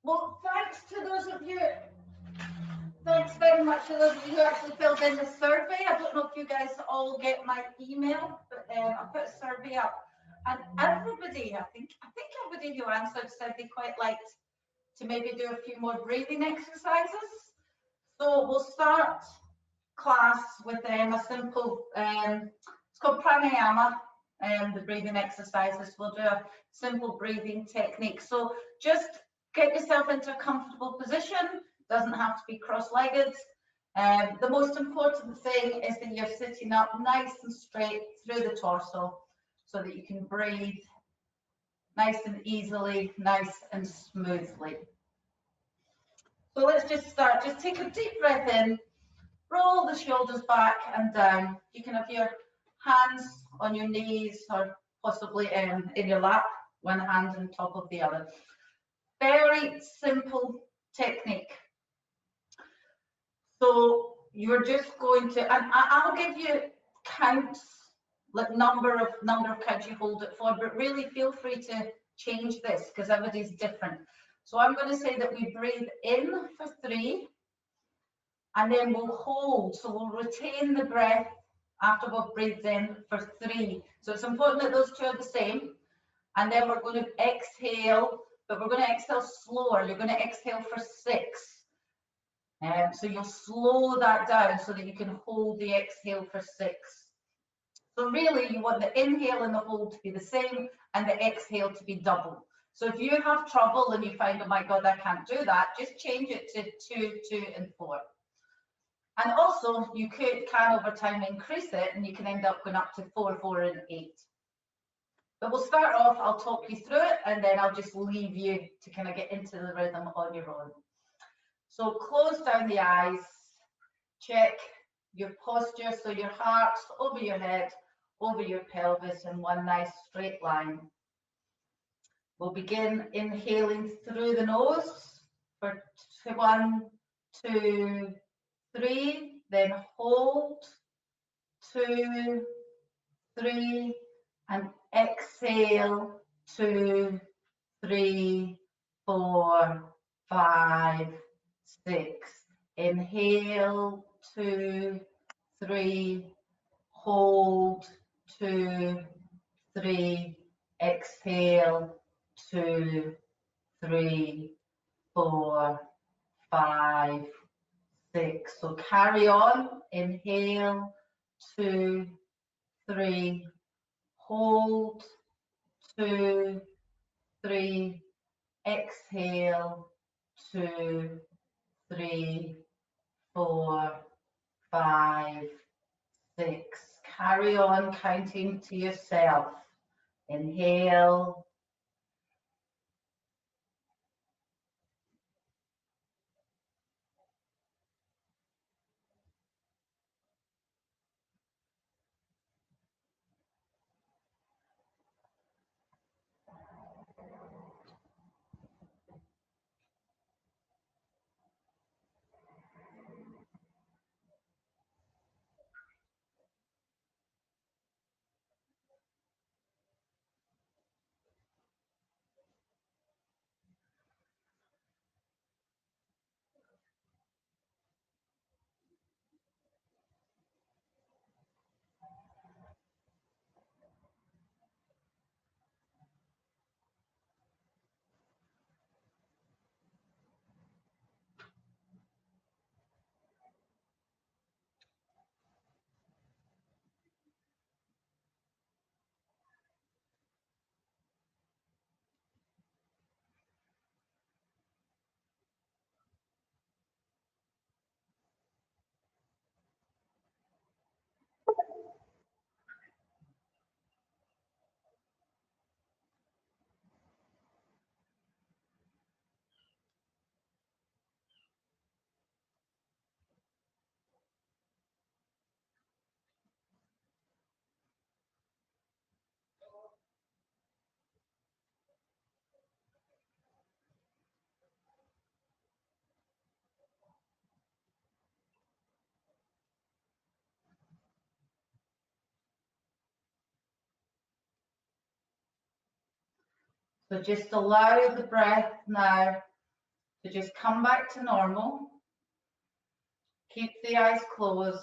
Well, thanks very much to those of you who actually filled in the survey. I don't know if you guys all get my email, but I put a survey up, and everybody, I think everybody who answered said they quite liked to maybe do a few more breathing exercises. So we'll start class with a simple, it's called pranayama, the breathing exercises. We'll do a simple breathing technique. So just get yourself into a comfortable position, doesn't have to be cross-legged. The most important thing is that you're sitting up nice and straight through the torso so that you can breathe nice and easily, nice and smoothly. So let's just start. Just take a deep breath in. Roll the shoulders back and down. You can have your hands on your knees or possibly in your lap, one hand on top of the other. Very simple technique. So you're just going to, and I'll give you counts, like number of counts you hold it for, but really feel free to change this because everybody's different. So I'm going to say that we breathe in for 3. And then we'll hold, so we'll retain the breath after we've breathed in for 3. So it's important that those two are the same. And then we're going to exhale, but we're going to exhale slower. You're going to exhale for 6. So you'll slow that down so that you can hold the exhale for 6. So really you want the inhale and the hold to be the same and the exhale to be double. So if you have trouble and you find, oh my God, I can't do that, just change it to 2, 2, and 4. And also, you can over time increase it, and you can end up going up to 4, 4, and 8. But we'll start off, I'll talk you through it, and then I'll just leave you to kind of get into the rhythm on your own. So close down the eyes, check your posture, so your heart's over your head, over your pelvis in one nice straight line. We'll begin inhaling through the nose for 1, 2, 3, then hold, 2, 3, and exhale, 2, 3, 4, 5, 6. Inhale, 2, 3, hold, 2, 3, exhale, 2, 3, 4, 5, 6. So carry on. Inhale, 2, 3, hold, 2, 3, exhale, 2, 3, 4, 5, 6. Carry on counting to yourself. Inhale, so just allow the breath now So just come back to normal. Keep the eyes closed.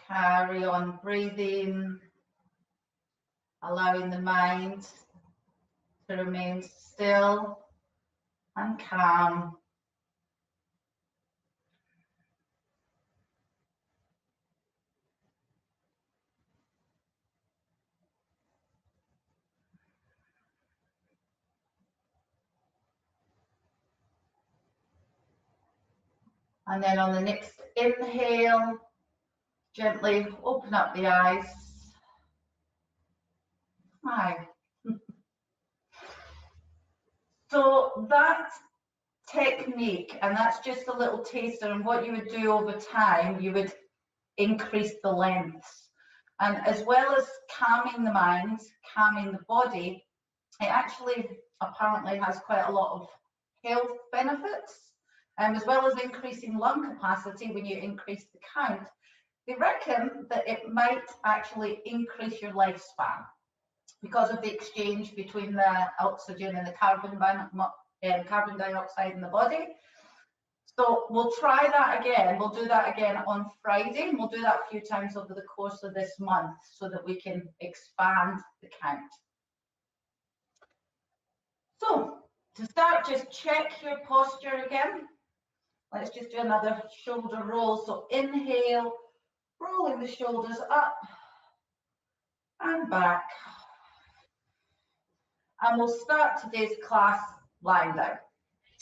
Carry on breathing, allowing the mind to remain still and calm. And then on the next inhale, gently open up the eyes. Hi. So that technique, and that's just a little taster, and what you would do over time, you would increase the lengths. And as well as calming the mind, calming the body, it actually apparently has quite a lot of health benefits, as well as increasing lung capacity. When you increase the count, they reckon that it might actually increase your lifespan because of the exchange between the oxygen and the carbon dioxide in the body. So we'll try that again. We'll do that again on Friday. We'll do that a few times over the course of this month so that we can expand the count. So to start, just check your posture again. Let's just do another shoulder roll. So inhale, rolling the shoulders up and back. And we'll start today's class lying down.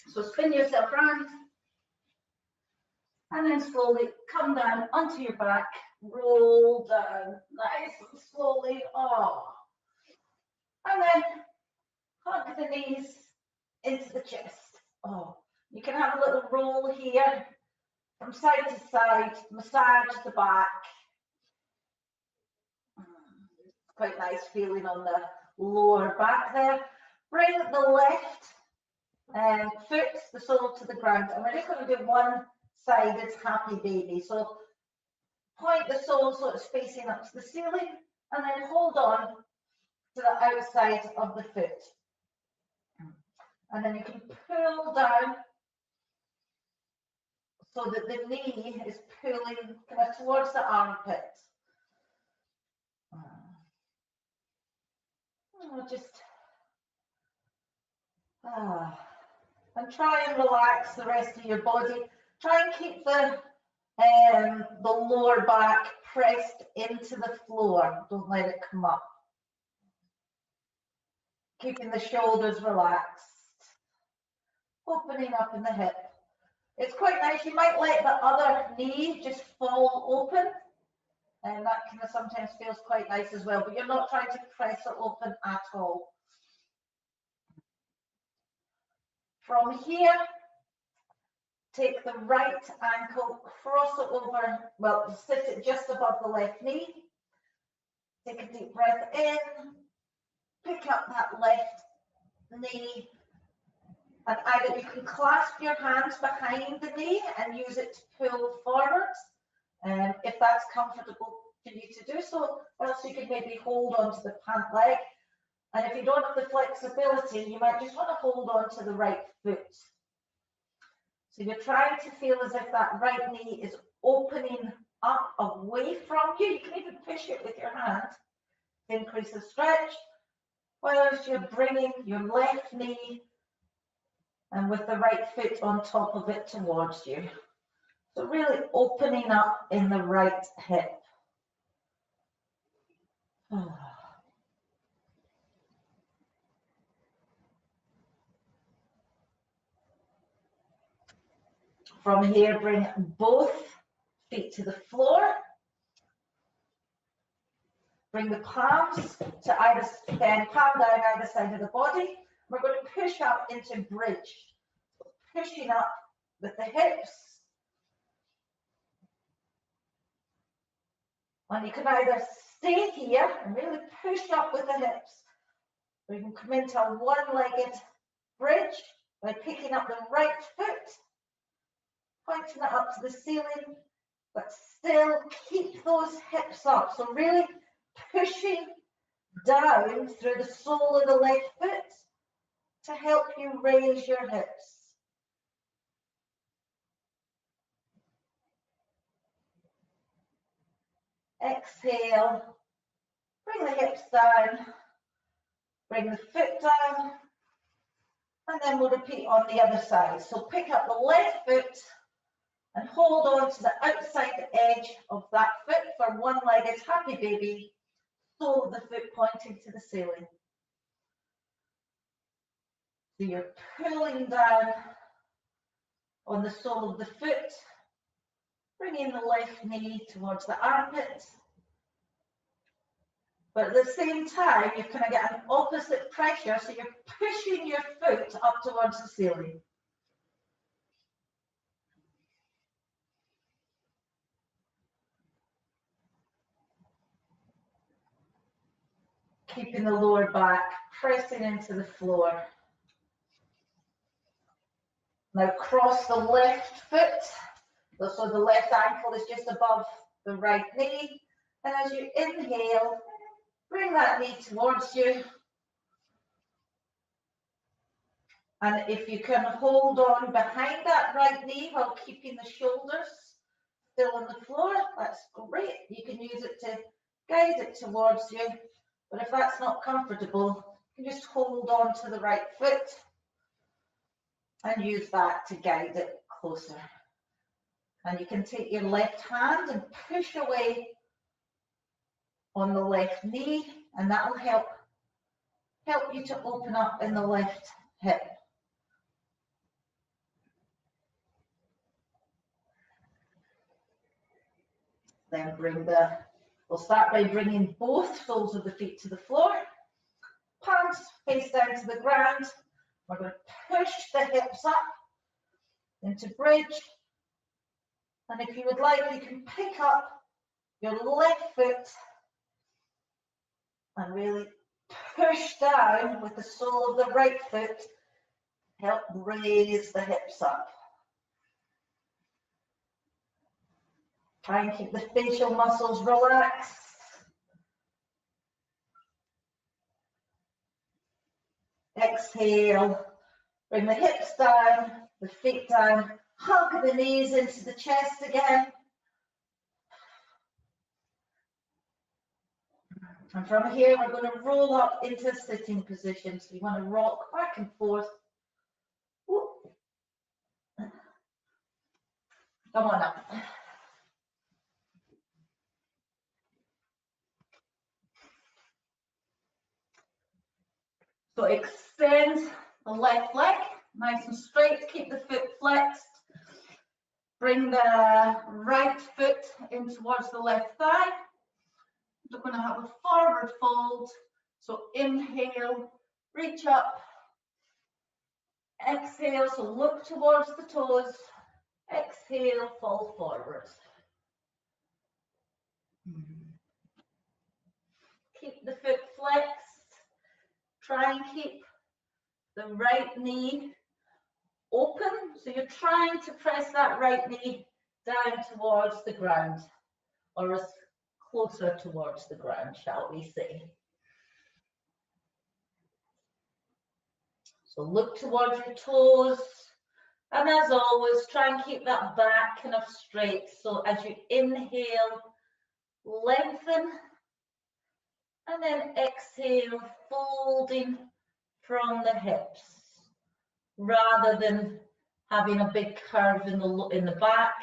So spin yourself around and then slowly come down onto your back, roll down nice and slowly. And then hug the knees into the chest. You can have a little roll here from side to side, massage the back. Quite nice feeling on the lower back there. Bring the left foot, the sole to the ground, and we're just going to do one-sided happy baby. So point the sole so it's facing up to the ceiling, and then hold on to the outside of the foot. And then you can pull down so that the knee is pulling kind of towards the armpit. And try and relax the rest of your body. Try and keep the lower back pressed into the floor. Don't let it come up. Keeping the shoulders relaxed. Opening up in the hip. It's quite nice. You might let the other knee just fall open. And that kind of sometimes feels quite nice as well. But you're not trying to press it open at all. From here, take the right ankle, cross it over, well, sit it just above the left knee. Take a deep breath in, pick up that left knee, and either you can clasp your hands behind the knee and use it to pull forwards, if that's comfortable for you to do so, or else you can maybe hold on to the pant leg. And if you don't have the flexibility, you might just want to hold on to the right foot. So you're trying to feel as if that right knee is opening up away from you. You can even push it with your hand to increase the stretch, whereas you're bringing your left knee and with the right foot on top of it towards you. So really opening up in the right hip. From here, bring both feet to the floor. Bring the palms to either palm down either side of the body. We're going to push up into bridge. Pushing up with the hips. And you can either stay here and really push up with the hips, or you can come into a one-legged bridge by picking up the right foot, pointing it up to the ceiling, but still keep those hips up. So really pushing down through the sole of the left foot to help you raise your hips. Exhale, bring the hips down, bring the foot down, and then we'll repeat on the other side. So pick up the left foot and hold on to the outside edge of that foot for one-legged happy baby, sole of the foot pointing to the ceiling. So you're pulling down on the sole of the foot, bringing the left knee towards the armpit. But at the same time, you're going to get an opposite pressure, so you're pushing your foot up towards the ceiling. Keeping the lower back pressing into the floor. Now cross the left foot, so the left ankle is just above the right knee. And as you inhale, bring that knee towards you. And if you can hold on behind that right knee while keeping the shoulders still on the floor, that's great. You can use it to guide it towards you. But if that's not comfortable, you can just hold on to the right foot and use that to guide it closer. And you can take your left hand and push away on the left knee, and that will help you to open up in the left hip. Then we'll start by bringing both soles of the feet to the floor, palms face down to the ground. We're going to push the hips up into bridge. And if you would like, you can pick up your left foot and really push down with the sole of the right foot, help raise the hips up. Try and keep the facial muscles relaxed. Exhale, bring the hips down, the feet down, hug the knees into the chest again. And from here, we're going to roll up into a sitting position. So you want to rock back and forth. Whoop. Come on up. So extend the left leg, nice and straight, keep the foot flexed. Bring the right foot in towards the left thigh. We're going to have a forward fold. So inhale, reach up. Exhale, so look towards the toes. Exhale, fall forward. Keep the foot flexed. Try and keep the right knee open. So you're trying to press that right knee down towards the ground, or as closer towards the ground, shall we say. So look towards your toes. And as always, try and keep that back kind of straight. So as you inhale, lengthen. And then exhale, folding from the hips, rather than having a big curve in the back.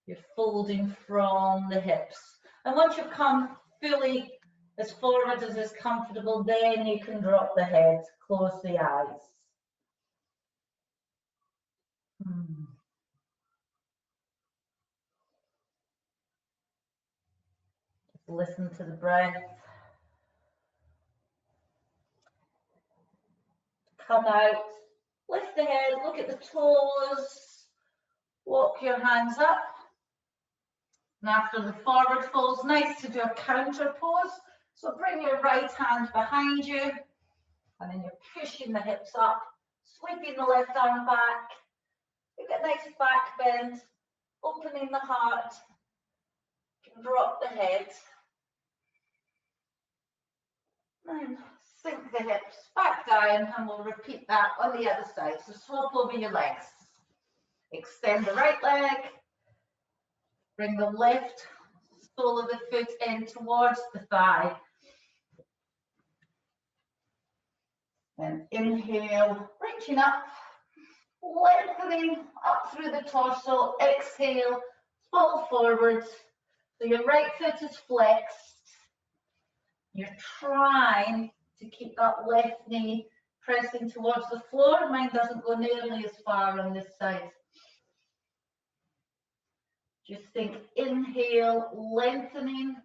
You're folding from the hips. And once you've come fully as forward as is comfortable, then you can drop the head, close the eyes. Just listen to the breath. Come out, lift the head, look at the toes, walk your hands up. And after the forward fold, it's nice to do a counter pose. So bring your right hand behind you, and then you're pushing the hips up, sweeping the left arm back. You get a nice back bend, opening the heart. You can drop the head. And sink the hips back down, and we'll repeat that on the other side. So swap over your legs. Extend the right leg, bring the left sole of the foot in towards the thigh. Then inhale, reaching up, lengthening up through the torso. Exhale, fall forward. So your right foot is flexed. You're trying to keep that left knee pressing towards the floor. Mine doesn't go nearly as far on this side. Just think, inhale, lengthening,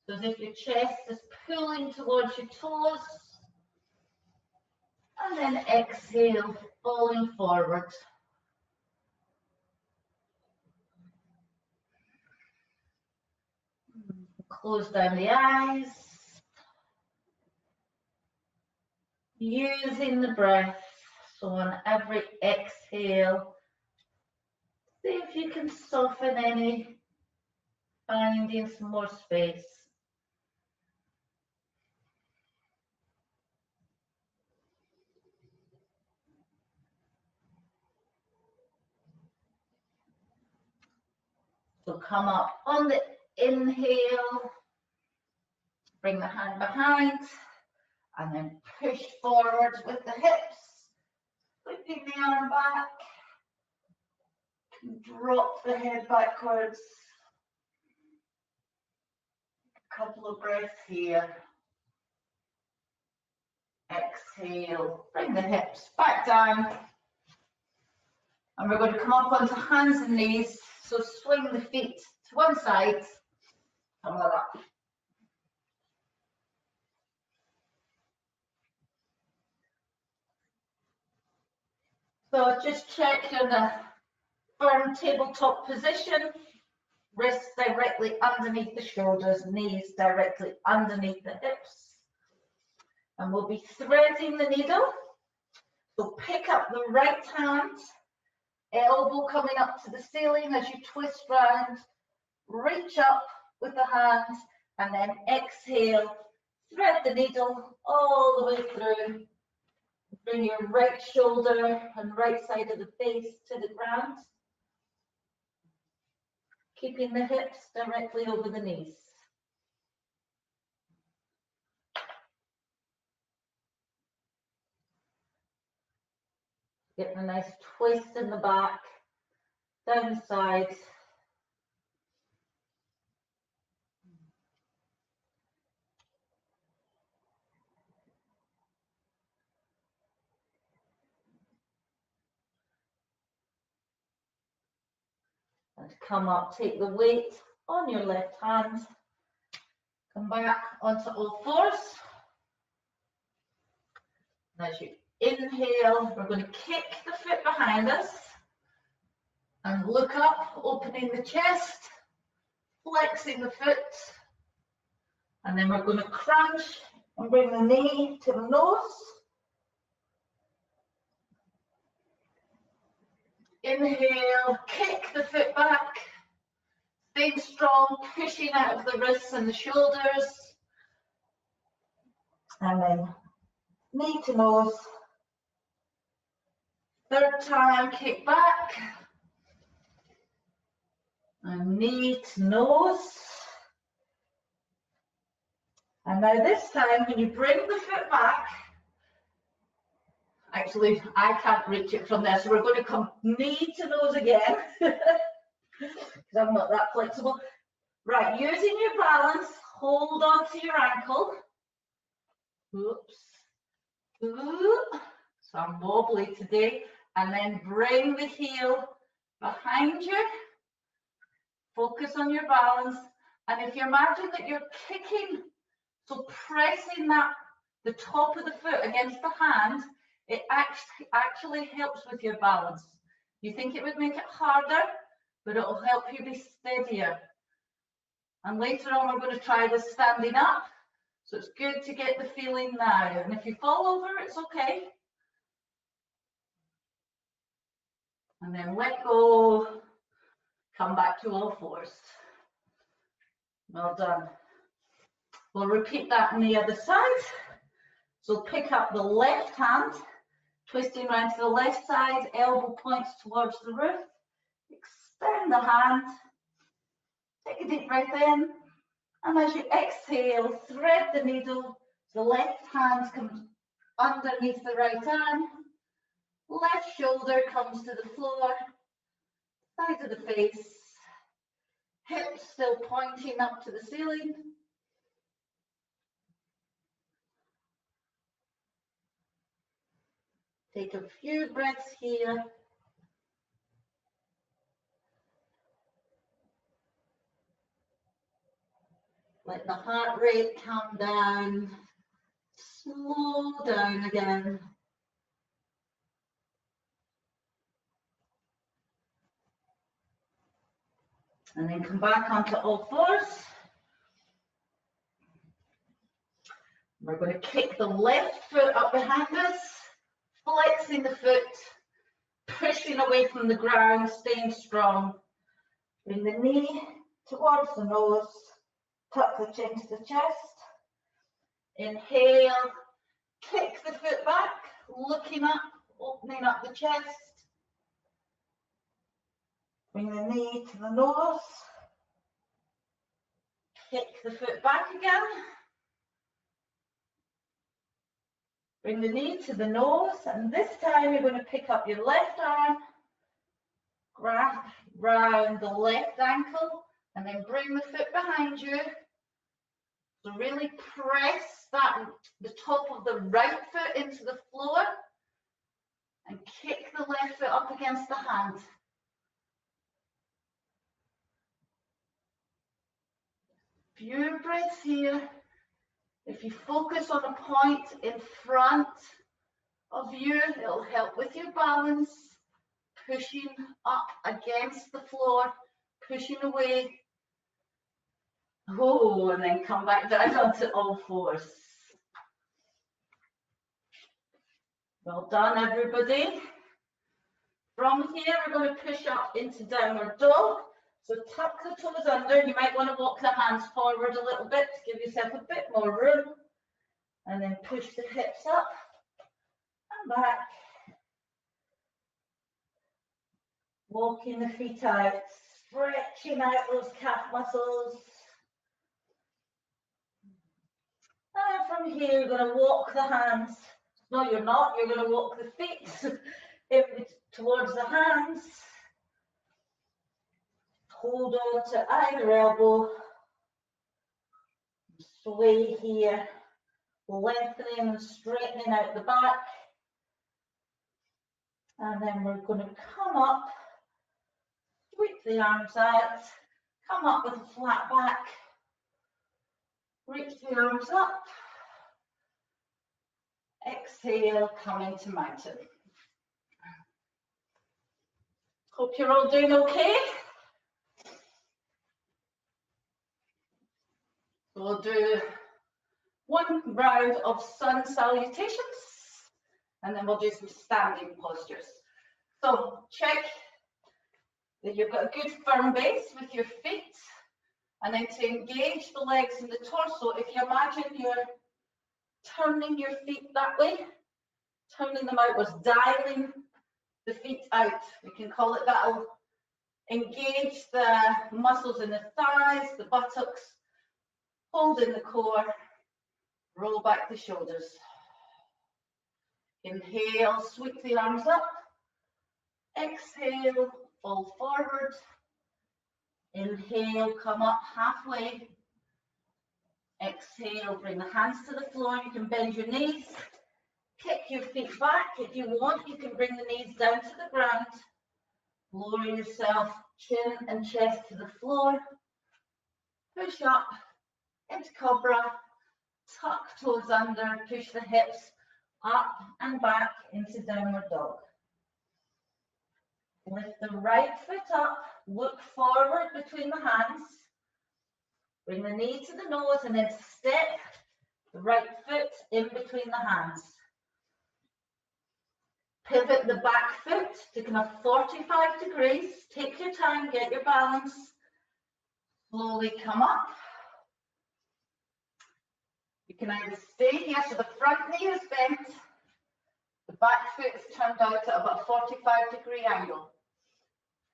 so as if your chest is pulling towards your toes. And then exhale, falling forward. Close down the eyes. Using the breath. So on every exhale, see if you can soften any, finding some more space. So come up on the inhale, bring the hand behind, and then push forward with the hips, flipping the arm back, drop the head backwards. A couple of breaths here. Exhale, bring the hips back down. And we're going to come up onto hands and knees. So swing the feet to one side, come like that. So just check you're in a firm tabletop position, wrists directly underneath the shoulders, knees directly underneath the hips. And we'll be threading the needle. So pick up the right hand, elbow coming up to the ceiling as you twist round, reach up with the hand, and then exhale, thread the needle all the way through. Bring your right shoulder and right side of the face to the ground, keeping the hips directly over the knees. Getting a nice twist in the back, down the side. And come up, take the weight on your left hand, come back onto all fours. And as you inhale, we're going to kick the foot behind us and look up, opening the chest, flexing the foot. And then we're going to crunch and bring the knee to the nose. Inhale, kick the foot back, staying strong, pushing out of the wrists and the shoulders. And then knee to nose. Third time, kick back. And knee to nose. And now this time, when you bring the foot back, actually, I can't reach it from there, so we're going to come knee to nose again, because I'm not that flexible. Right, using your balance, hold on to your ankle. Oops. Ooh. So I'm wobbly today. And then bring the heel behind you. Focus on your balance. And if you imagine that you're kicking, so pressing the top of the foot against the hand, it actually helps with your balance. You think it would make it harder, but it will help you be steadier. And later on, we're going to try this standing up. So it's good to get the feeling now. And if you fall over, it's okay. And then let go. Come back to all fours. Well done. We'll repeat that on the other side. So pick up the left hand, twisting around to the left side, elbow points towards the roof. Extend the hand, take a deep breath in, and as you exhale, thread the needle. The left hand comes underneath the right arm, left shoulder comes to the floor, side of the face, hips still pointing up to the ceiling. Take a few breaths here. Let the heart rate come down. Slow down again. And then come back onto all fours. We're going to kick the left foot up behind us, flexing the foot, pushing away from the ground, staying strong. Bring the knee towards the nose, tuck the chin to the chest. Inhale, kick the foot back, looking up, opening up the chest. Bring the knee to the nose, kick the foot back again. Bring the knee to the nose, and this time you're going to pick up your left arm, grab round the left ankle, and then bring the foot behind you. So really press the top of the right foot into the floor and kick the left foot up against the hand. Few breaths here. If you focus on a point in front of you, it'll help with your balance. Pushing up against the floor, pushing away. Oh, and then come back down onto all fours. Well done, everybody. From here, we're going to push up into downward dog. So tuck the toes under. You might want to walk the hands forward a little bit to give yourself a bit more room. And then push the hips up and back. Walking the feet out, stretching out those calf muscles. And from here, you're going to walk the hands. No, you're not. You're going to walk the feet towards the hands. Hold on to either elbow. Sway here, lengthening and straightening out the back. And then we're going to come up, sweep the arms out, come up with a flat back, reach the arms up, exhale, come into mountain. Hope you're all doing okay. We'll do one round of sun salutations, and then we'll do some standing postures. So check that you've got a good firm base with your feet, and then to engage the legs and the torso, if you imagine you're turning your feet that way, turning them outwards, dialing the feet out. We can call it that'll engage the muscles in the thighs, the buttocks, hold in the core, roll back the shoulders. Inhale, sweep the arms up. Exhale, fall forward. Inhale, come up halfway. Exhale, bring the hands to the floor. You can bend your knees. Kick your feet back. If you want, you can bring the knees down to the ground. Lower yourself, chin and chest to the floor. Push up into cobra. Tuck toes under, push the hips up and back into downward dog. Lift the right foot up, look forward between the hands. Bring the knee to the nose and then step the right foot in between the hands. Pivot the back foot to kind of 45 degrees. Take your time, get your balance. Slowly come up. You can either stay here, so the front knee is bent, the back foot is turned out at about a 45-degree angle.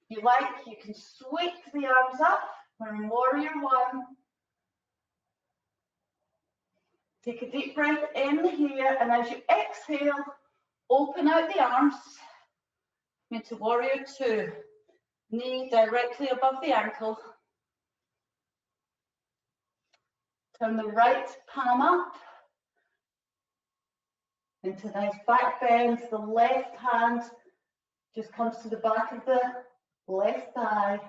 If you like, you can sweep the arms up. We're in warrior one. Take a deep breath in here, and as you exhale, open out the arms into warrior two. Knee directly above the ankle. Turn the right palm up into nice back bend. The left hand just comes to the back of the left thigh.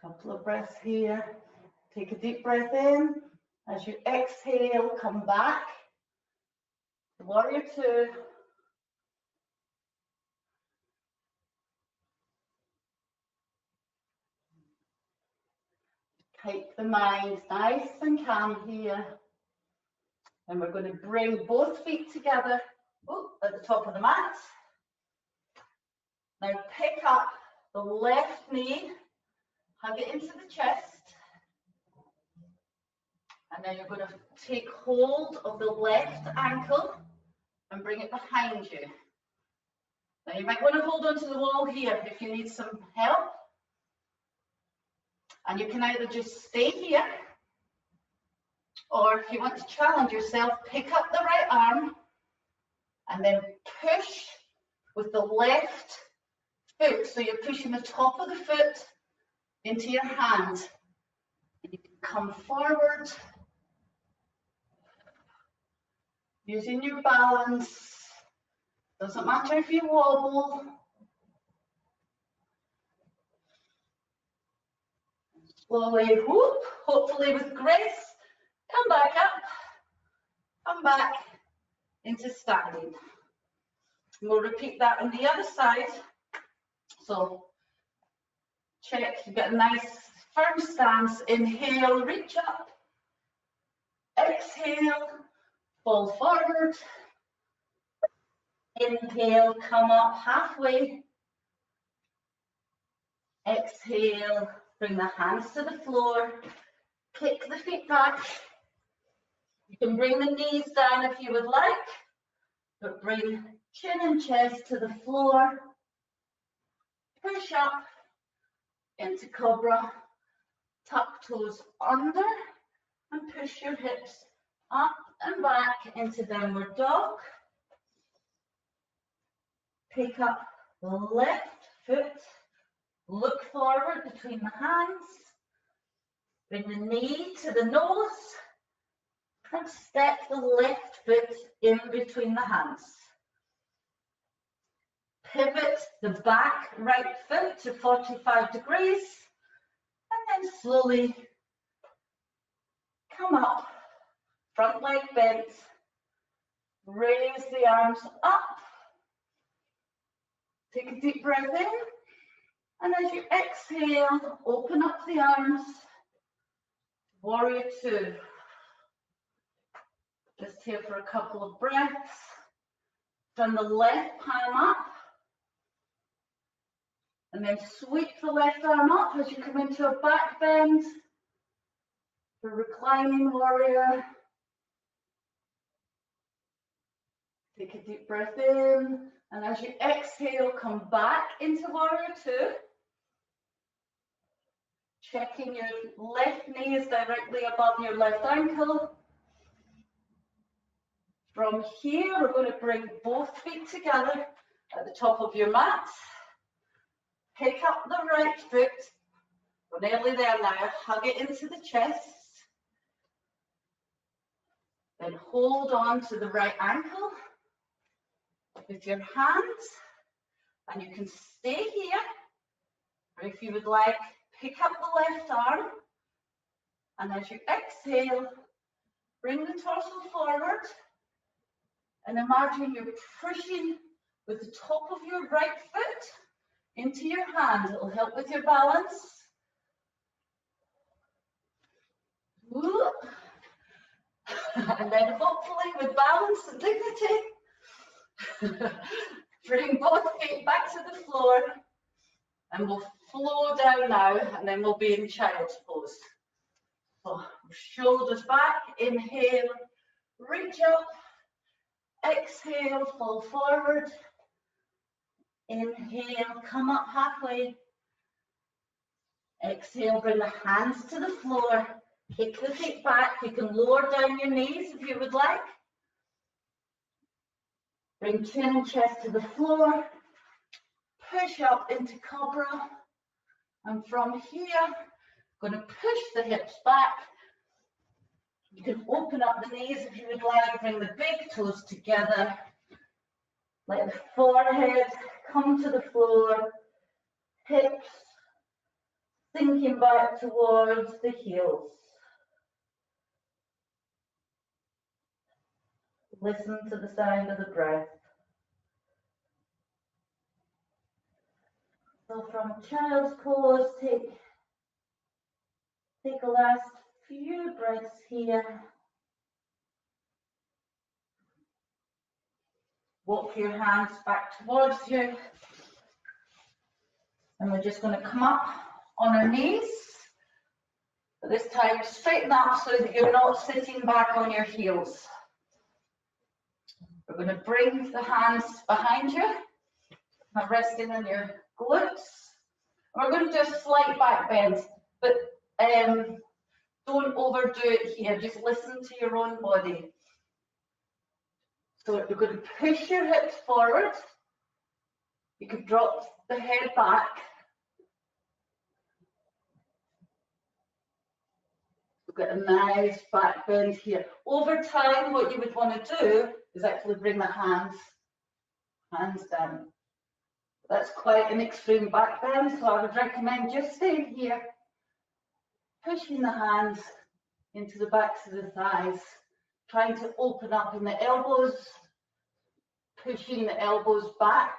Couple of breaths here. Take a deep breath in. As you exhale, come back. Warrior two. Keep the mind nice and calm here. And we're going to bring both feet together at the top of the mat. Now pick up the left knee, hug it into the chest. And then you're going to take hold of the left ankle and bring it behind you. Now you might want to hold onto the wall here if you need some help. And you can either just stay here, or if you want to challenge yourself, pick up the right arm and then push with the left foot. So you're pushing the top of the foot into your hand. And you can come forward, using your balance. Doesn't matter if you wobble. Slowly, whoop, hopefully with grace, come back up, come back into standing. And we'll repeat that on the other side. So check, you get a nice firm stance. Inhale, reach up. Exhale, fall forward. Inhale, come up halfway. Exhale, bring the hands to the floor. Kick the feet back. You can bring the knees down if you would like, but bring chin and chest to the floor. Push up into cobra. Tuck toes under and push your hips up and back into downward dog. Pick up the left foot. Look forward between the hands. Bring the knee to the nose and step the left foot in between the hands. Pivot the back right foot to 45 degrees and then slowly come up, front leg bent, raise the arms up. Take a deep breath in. And as you exhale, open up the arms. Warrior two. Just here for a couple of breaths. Turn the left palm up. And then sweep the left arm up as you come into a back bend. For reclining warrior. Take a deep breath in. And as you exhale, come back into warrior two. Checking your left knee is directly above your left ankle. From here, we're going to bring both feet together at the top of your mat. Pick up the right foot. We're nearly there now. Hug it into the chest. Then hold on to the right ankle with your hands. And you can stay here. Or if you would like, pick up the left arm, and as you exhale, bring the torso forward, and imagine you're pushing with the top of your right foot into your hand. It will help with your balance. And then hopefully with balance and dignity, bring both feet back to the floor. And we'll flow down now, and then we'll be in child's pose. So shoulders back, inhale, reach up, exhale, fall forward, inhale, come up halfway, exhale, bring the hands to the floor, kick the feet back, you can lower down your knees if you would like, bring chin and chest to the floor, push up into Cobra, and from here, going to push the hips back. You can open up the knees if you would like, bring the big toes together. Let the forehead come to the floor, hips sinking back towards the heels. Listen to the sound of the breath. So from child's pose, take a last few breaths here. Walk your hands back towards you. And we're just going to come up on our knees. But this time, straighten up so that you're not sitting back on your heels. We're going to bring the hands behind you, resting on your glutes. We're going to do a slight back bend, but don't overdo it here. Just listen to your own body. So you're going to push your hips forward. You could drop the head back. We've got a nice back bend here. Over time, what you would want to do is actually bring the hands down. That's quite an extreme back bend, so I would recommend just staying here, pushing the hands into the backs of the thighs, trying to open up in the elbows, pushing the elbows back.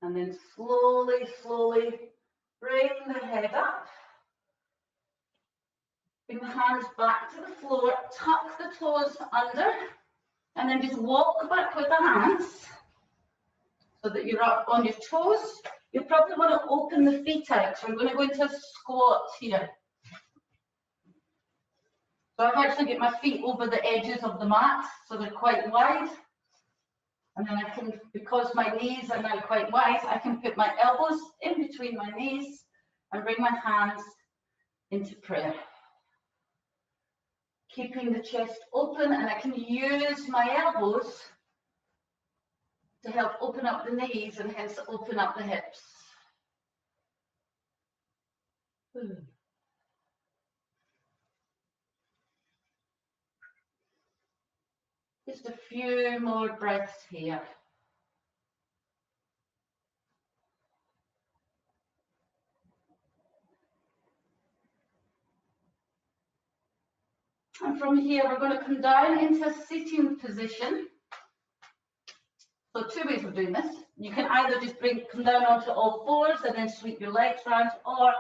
And then slowly, slowly bring the head up. Bring the hands back to the floor, tuck the toes under, and then just walk back with the hands so that you're up on your toes. You probably want to open the feet out. So I'm going to go into a squat here. So I've actually got my feet over the edges of the mat, so they're quite wide. And then I can, because my knees are now quite wide, I can put my elbows in between my knees and bring my hands into prayer. Keeping the chest open, and I can use my elbows to help open up the knees and hence open up the hips. Just a few more breaths here. And from here, we're going to come down into a sitting position. So two ways of doing this. You can either just come down onto all fours and then sweep your legs round, or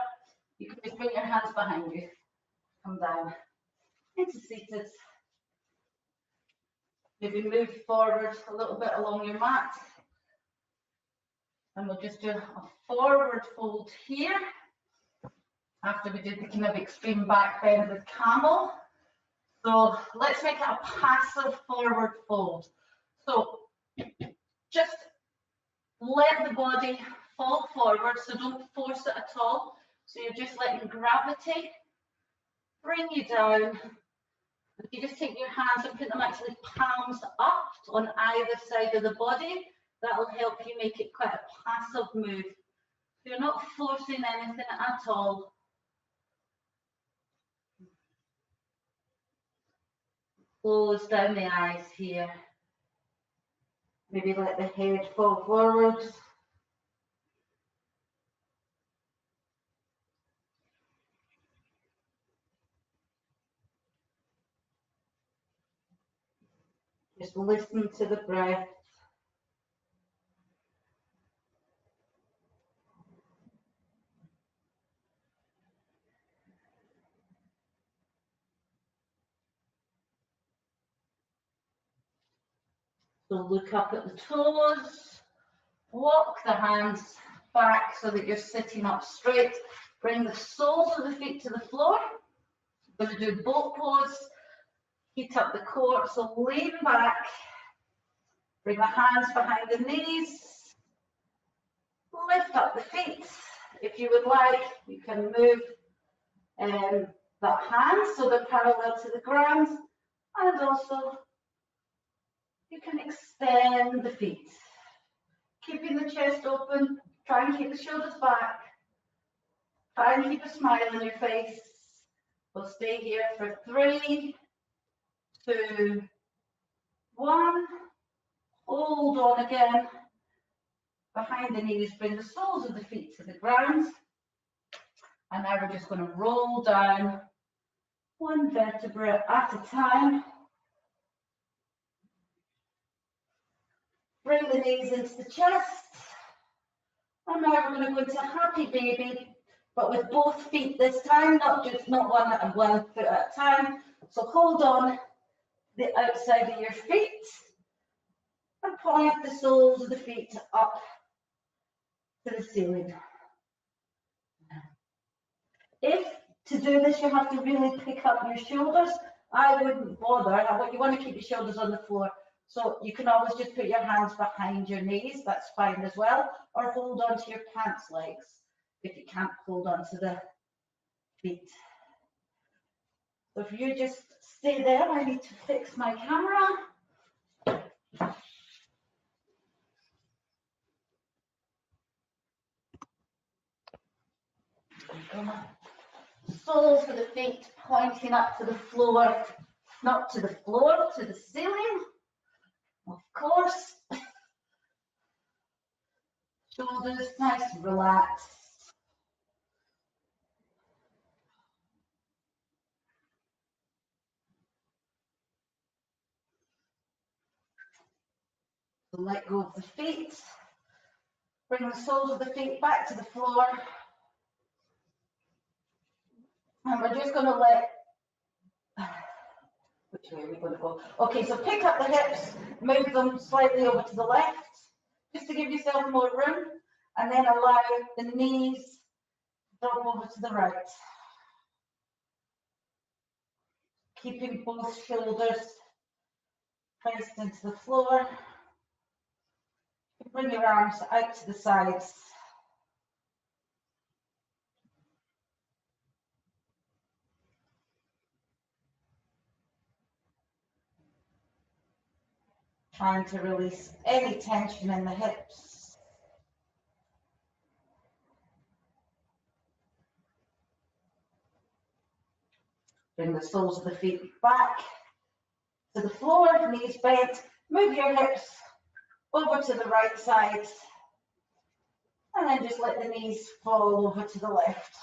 you can just bring your hands behind you. Come down into seated. Maybe move forward a little bit along your mat. And we'll just do a forward fold here. After we did the kind of extreme back bend with camel. So let's make it a passive forward fold. So just let the body fall forward, so don't force it at all. So you're just letting gravity bring you down. You just take your hands and put them actually palms up on either side of the body. That will help you make it quite a passive move. So you're not forcing anything at all. Close down the eyes here. Maybe let the head fall forwards. Just listen to the breath. So look up at the toes, walk the hands back so that you're sitting up straight. Bring the soles of the feet to the floor. We're going to do boat pose. Heat up the core, so lean back. Bring the hands behind the knees. Lift up the feet. If you would like, you can move the hands so they're parallel to the ground, and also you can extend the feet. Keeping the chest open, try and keep the shoulders back. Try and keep a smile on your face. We'll stay here for 3, 2, 1. Hold on again. Behind the knees, bring the soles of the feet to the ground. And now we're just going to roll down one vertebra at a time. Bring the knees into the chest. And now we're going to go into happy baby, but with both feet this time, not one foot at a time. So hold on the outside of your feet and point the soles of the feet up to the ceiling. If to do this you have to really pick up your shoulders, I wouldn't bother. You want to keep your shoulders on the floor, so you can always just put your hands behind your knees, that's fine as well, or hold on to your pants legs if you can't hold on to the feet. So if you just stay there, I need to fix my camera. Soles of the feet pointing up to the floor, not to the floor, to the ceiling, of course. Shoulders nice and relaxed. So let go of the feet. Bring the soles of the feet back to the floor. And we're just going to which way are we going to go? Okay, so pick up the hips, move them slightly over to the left, just to give yourself more room, and then allow the knees to drop over to the right. Keeping both shoulders pressed into the floor. Bring your arms out to the sides. Trying to release any tension in the hips. Bring the soles of the feet back to the floor, knees bent. Move your hips over to the right side. And then just let the knees fall over to the left.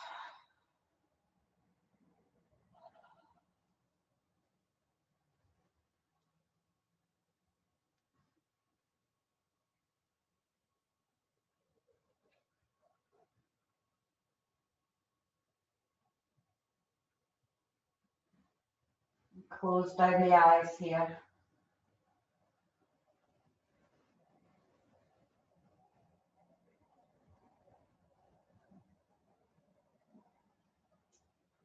Close down the eyes here.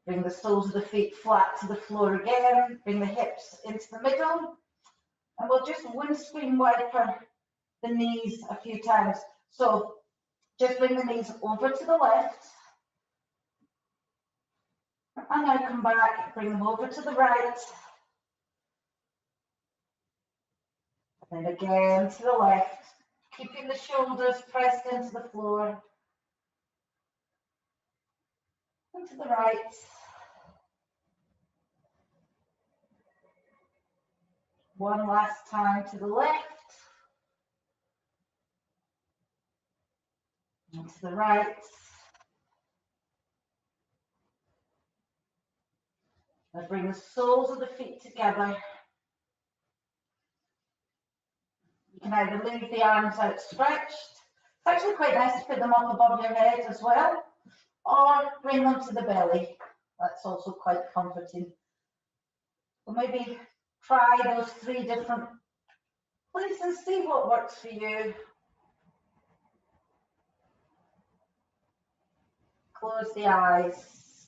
Bring the soles of the feet flat to the floor again. Bring the hips into the middle. And we'll just windscreen wiper the knees a few times. So just bring the knees over to the left. And now come back, bring them over to the right. And then again to the left. Keeping the shoulders pressed into the floor. And to the right. One last time to the left. And to the right. Now bring the soles of the feet together. You can either leave the arms outstretched. It's actually quite nice to put them up above your head as well, or bring them to the belly. That's also quite comforting. So maybe try those 3 different places, see what works for you. Close the eyes.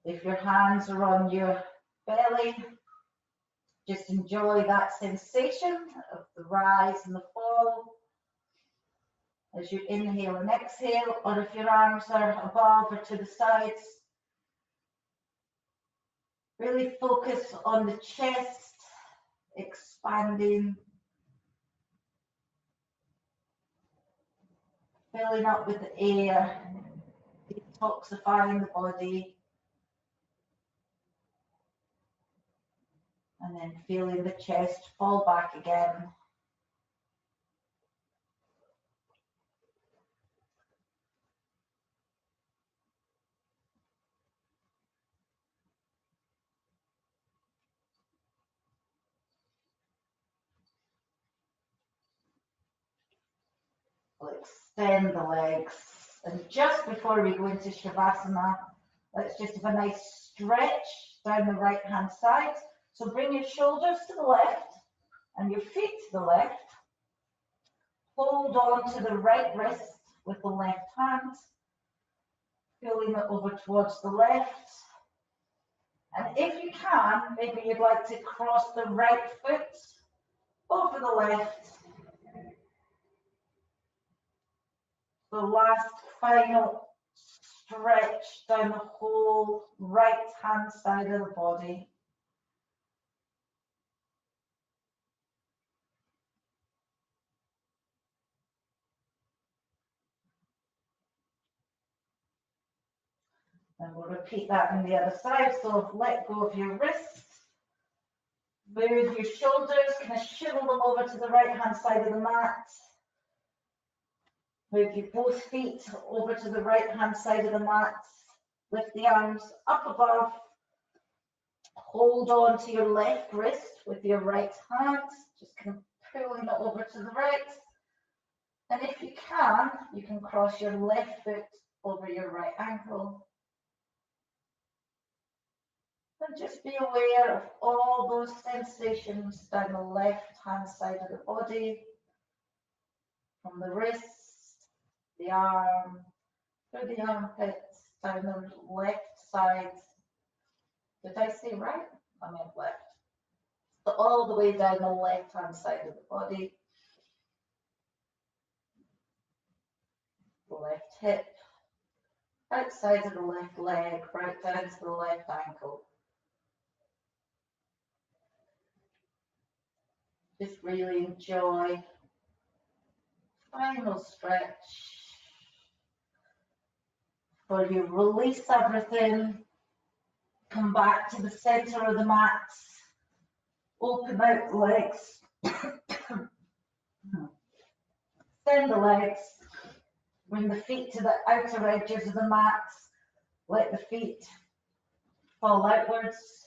If your hands are on your belly, just enjoy that sensation of the rise and the fall as you inhale and exhale, or if your arms are above or to the sides, really focus on the chest expanding, filling up with the air, detoxifying the body, and then feeling the chest fall back again. We'll extend the legs. And just before we go into Shavasana, let's just have a nice stretch down the right hand side. So bring your shoulders to the left and your feet to the left. Hold on to the right wrist with the left hand, pulling it over towards the left. And if you can, maybe you'd like to cross the right foot over the left. The last final stretch down the whole right hand side of the body. And we'll repeat that on the other side. So let go of your wrists. Move your shoulders, kind of shivel them over to the right hand side of the mat. Move your both feet over to the right hand side of the mat. Lift the arms up above. Hold on to your left wrist with your right hand. Just kind of pulling it over to the right. And if you can cross your left foot over your right ankle. And just be aware of all those sensations down the left hand side of the body, from the wrist, the arm, through the armpits, down the left side. Did I say right? I meant left. So all the way down the left hand side of the body, the left hip, outside of the left leg, right down to the left ankle. Just really enjoy. Final stretch. For you release everything. Come back to the center of the mat. Open out the legs. Extend the legs. Bring the feet to the outer edges of the mat. Let the feet fall outwards.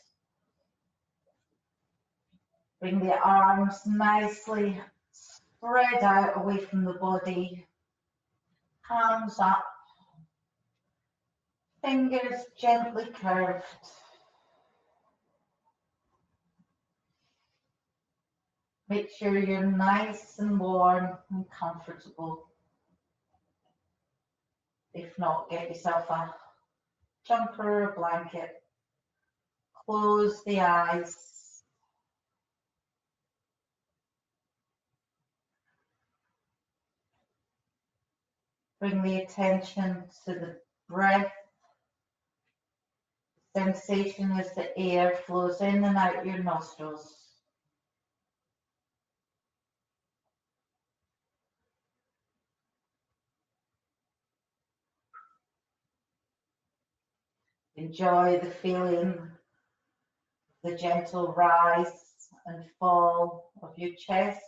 Bring the arms nicely spread out away from the body. Hands up. Fingers gently curved. Make sure you're nice and warm and comfortable. If not, get yourself a jumper or blanket. Close the eyes. Bring the attention to the breath. Sensation as the air flows in and out your nostrils. Enjoy the feeling, the gentle rise and fall of your chest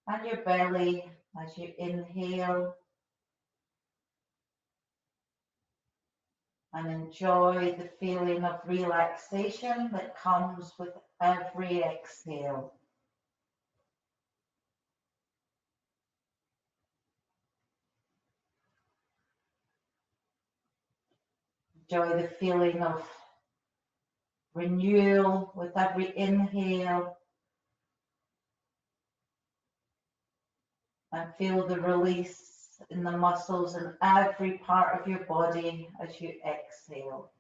and your belly as you inhale, and enjoy the feeling of relaxation that comes with every exhale. Enjoy the feeling of renewal with every inhale and feel the release in the muscles in every part of your body as you exhale.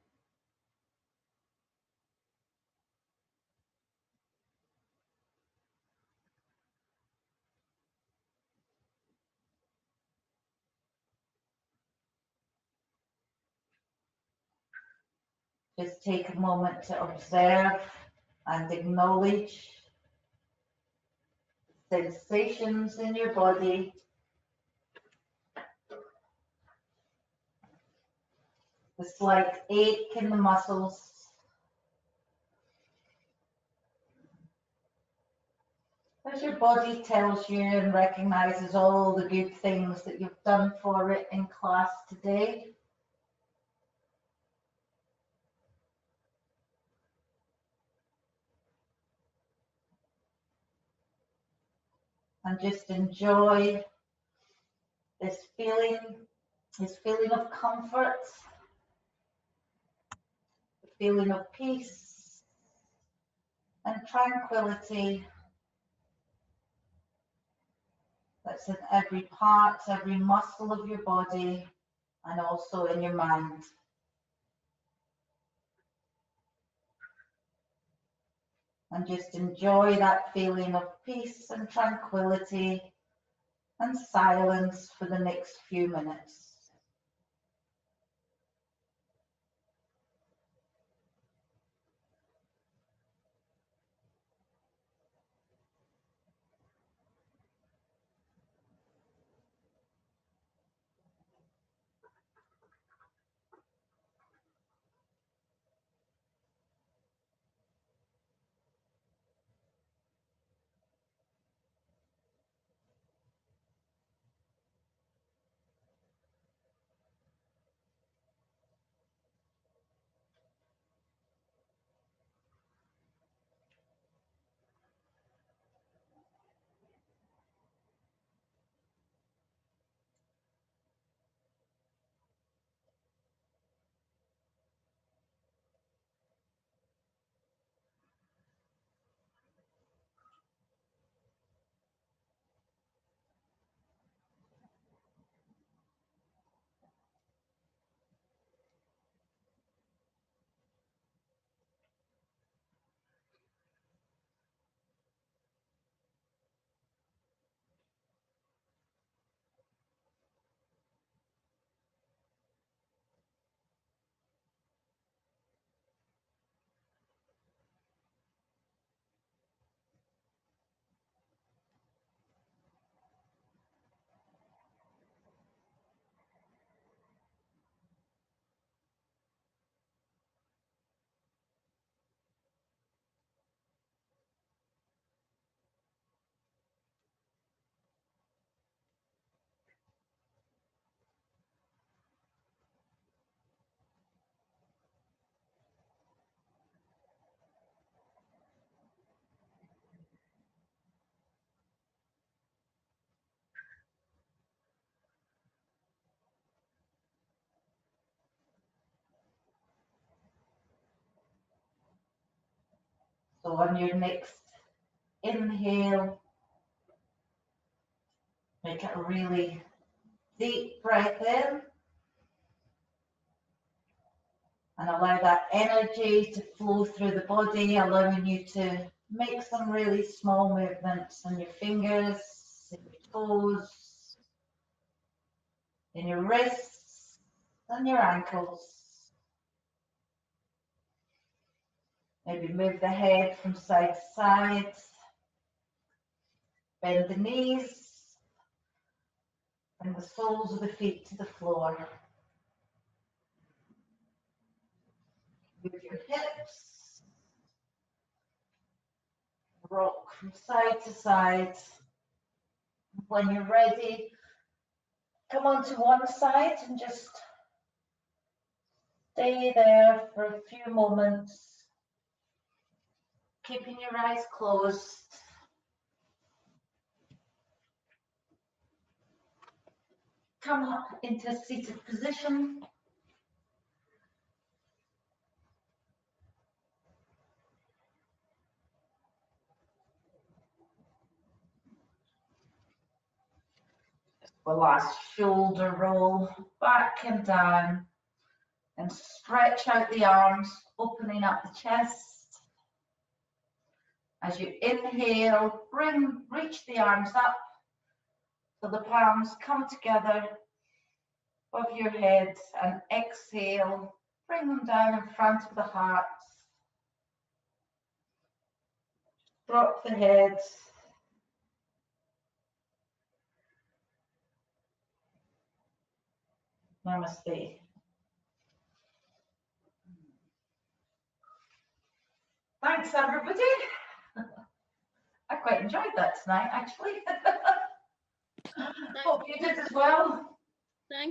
Just take a moment to observe and acknowledge sensations in your body. The slight ache in the muscles. As your body tells you and recognizes all the good things that you've done for it in class today. And just enjoy this feeling of comfort, the feeling of peace and tranquility that's in every part, every muscle of your body, and also in your mind. And just enjoy that feeling of peace and tranquility and silence for the next few minutes. So on your next inhale, make a really deep breath in and allow that energy to flow through the body, allowing you to make some really small movements on your fingers, in your toes, in your wrists, and your ankles. Maybe move the head from side to side, bend the knees, bring the soles of the feet to the floor. Move your hips, rock from side to side. When you're ready, come onto one side and just stay there for a few moments, keeping your eyes closed. Come up into a seated position. The last shoulder roll, back and down, and stretch out the arms, opening up the chest. As you inhale, reach the arms up so the palms come together above your head, and exhale, bring them down in front of the heart. Drop the head. Namaste. Thanks, everybody. I quite enjoyed that tonight, actually. Hope you did as well.